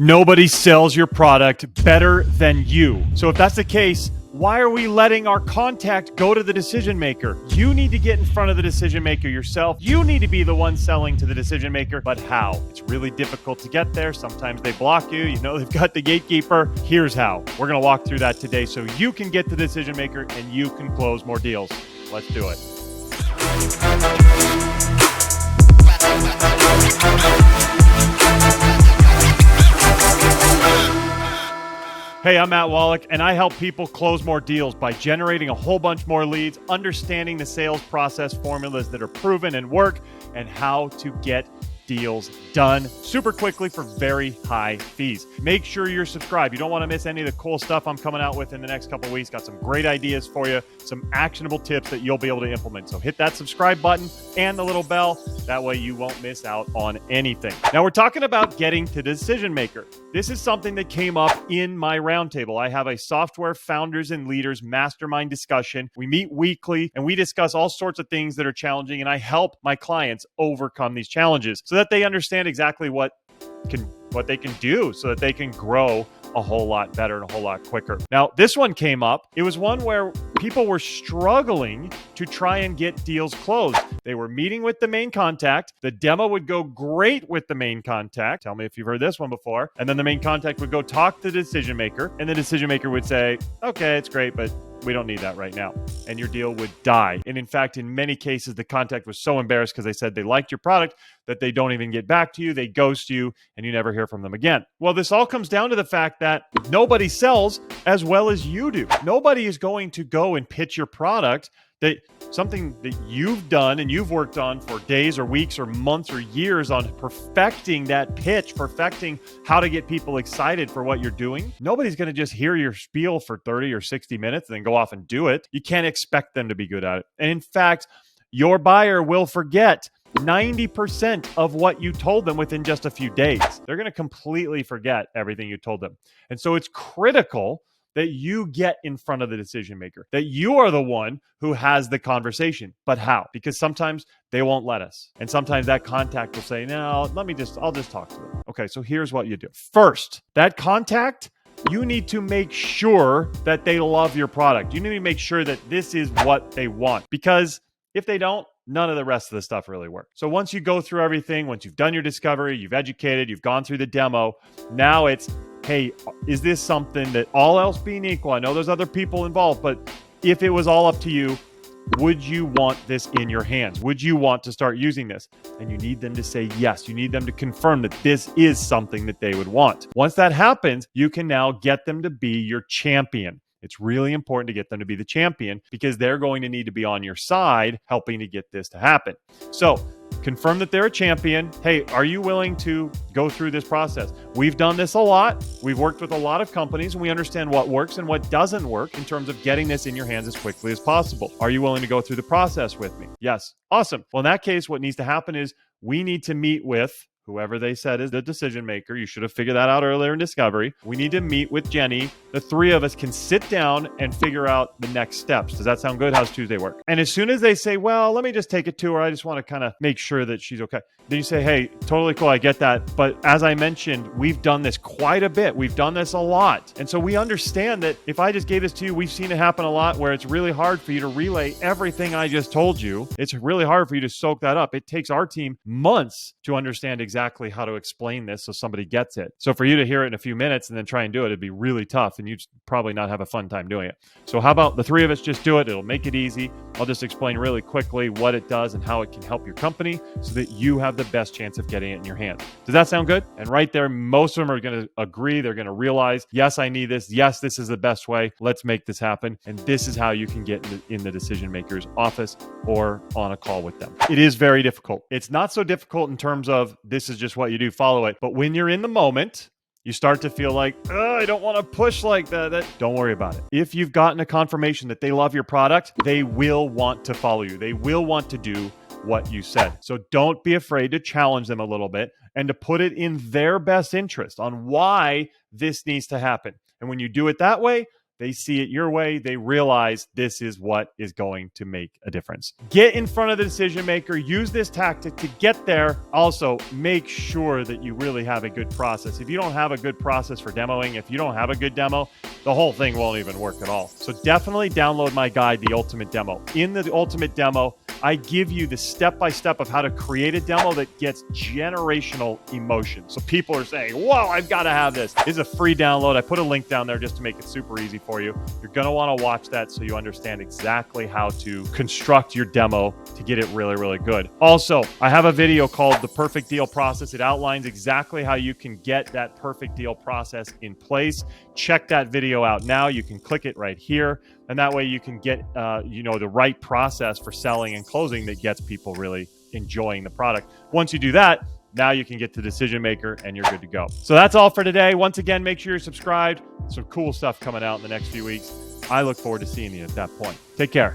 Nobody sells your product better than you. So if that's the case, why are we letting our contact go to the decision maker? You need to get in front of the decision maker yourself. You need to be the one selling to the decision maker, but how? It's really difficult to get there. Sometimes they block you. You know they've got the gatekeeper. Here's how. We're going to walk through that today so you can get to the decision maker and you can close more deals. Let's do it. Hey, I'm Matt Wolach, and I help people close more deals by generating a whole bunch more leads, understanding the sales process formulas that are proven and work, and how to get deals done super quickly for very high fees. Make sure you're subscribed. You don't want to miss any of the cool stuff I'm coming out with in the next couple of weeks. Got some great ideas for you, some actionable tips that you'll be able to implement. So hit that subscribe button and the little bell. That way you won't miss out on anything. Now we're talking about getting to the decision maker. This is something that came up in my roundtable. I have a software founders and leaders mastermind discussion. We meet weekly and we discuss all sorts of things that are challenging, and I help my clients overcome these challenges so that they understand exactly what they can do so that they can grow a whole lot better and a whole lot quicker. Now, this one came up. It was one where people were struggling to try and get deals closed. They were meeting with the main contact. The demo would go great with the main contact. Tell me if you've heard this one before. And then the main contact would go talk to the decision maker, and the decision maker would say, okay, it's great, but we don't need that right now. And your deal would die. And in fact, in many cases, the contact was so embarrassed because they said they liked your product that they don't even get back to you. They ghost you and you never hear from them again. Well, this all comes down to the fact that nobody sells as well as you do. Nobody is going to go and pitch your product, that something that you've done and you've worked on for days or weeks or months or years on perfecting that pitch, perfecting how to get people excited for what you're doing. Nobody's going to just hear your spiel for 30 or 60 minutes and then go off and do it. You can't expect them to be good at it. And in fact, your buyer will forget 90% of what you told them within just a few days. They're going to completely forget everything you told them. And so it's critical that you get in front of the decision maker, that you are the one who has the conversation. But how? Because sometimes they won't let us. And sometimes that contact will say, no, I'll just talk to them. Okay, so here's what you do. First, that contact, you need to make sure that they love your product. You need to make sure that this is what they want. Because if they don't, none of the rest of the stuff really works. So once you go through everything, once you've done your discovery, you've educated, you've gone through the demo, now it's, hey, is this something that, all else being equal, I know there's other people involved, but if it was all up to you, would you want this in your hands? Would you want to start using this? And you need them to say yes. You need them to confirm that this is something that they would want. Once that happens, you can now get them to be your champion. It's really important to get them to be the champion because they're going to need to be on your side helping to get this to happen. So confirm that they're a champion. Hey, are you willing to go through this process? We've done this a lot. We've worked with a lot of companies and we understand what works and what doesn't work in terms of getting this in your hands as quickly as possible. Are you willing to go through the process with me? Yes. Awesome. Well, in that case, what needs to happen is we need to meet with whoever they said is the decision maker. You should have figured that out earlier in discovery. We need to meet with Jenny. The three of us can sit down and figure out the next steps. Does that sound good? How's Tuesday work? And as soon as they say, well, let me just take it to her, I just want to kind of make sure that she's okay. Then you say, hey, totally cool. I get that. But as I mentioned, we've done this quite a bit. We've done this a lot. And so we understand that if I just gave this to you, we've seen it happen a lot where it's really hard for you to relay everything I just told you. It's really hard for you to soak that up. It takes our team months to understand exactly how to explain this so somebody gets it. So for you to hear it in a few minutes and then try and do it, it'd be really tough and you'd probably not have a fun time doing it. So how about the three of us just do it? It'll make it easy. I'll just explain really quickly what it does and how it can help your company so that you have the best chance of getting it in your hands. Does that sound good? And right there, most of them are going to agree. They're going to realize, yes, I need this. Yes, this is the best way. Let's make this happen. And this is how you can get in the decision maker's office or on a call with them. It is very difficult. It's not so difficult in terms of this is just what you do, follow it. But when you're in the moment, you start to feel like, I don't want to push like that. Don't worry about it. If you've gotten a confirmation that they love your product, they will want to follow you. They will want to do what you said. So don't be afraid to challenge them a little bit and to put it in their best interest on why this needs to happen. And when you do it that way, they see it your way, they realize this is what is going to make a difference. Get in front of the decision maker, use this tactic to get there. Also, make sure that you really have a good process. If you don't have a good process for demoing, if you don't have a good demo, the whole thing won't even work at all. So definitely download my guide, The Ultimate Demo. In the Ultimate Demo, I give you the step-by-step of how to create a demo that gets generational emotion. So people are saying, whoa, I've got to have this. This is a free download. I put a link down there just to make it super easy for you. You're going to want to watch that so you understand exactly how to construct your demo to get it really, really good. Also, I have a video called The Perfect Deal Process. It outlines exactly how you can get that perfect deal process in place. Check that video out now. You can click it right here. And that way you can get, the right process for selling and closing that gets people really enjoying the product. Once you do that, now you can get to the decision maker and you're good to go. So that's all for today. Once again, make sure you're subscribed. Some cool stuff coming out in the next few weeks. I look forward to seeing you at that point. Take care.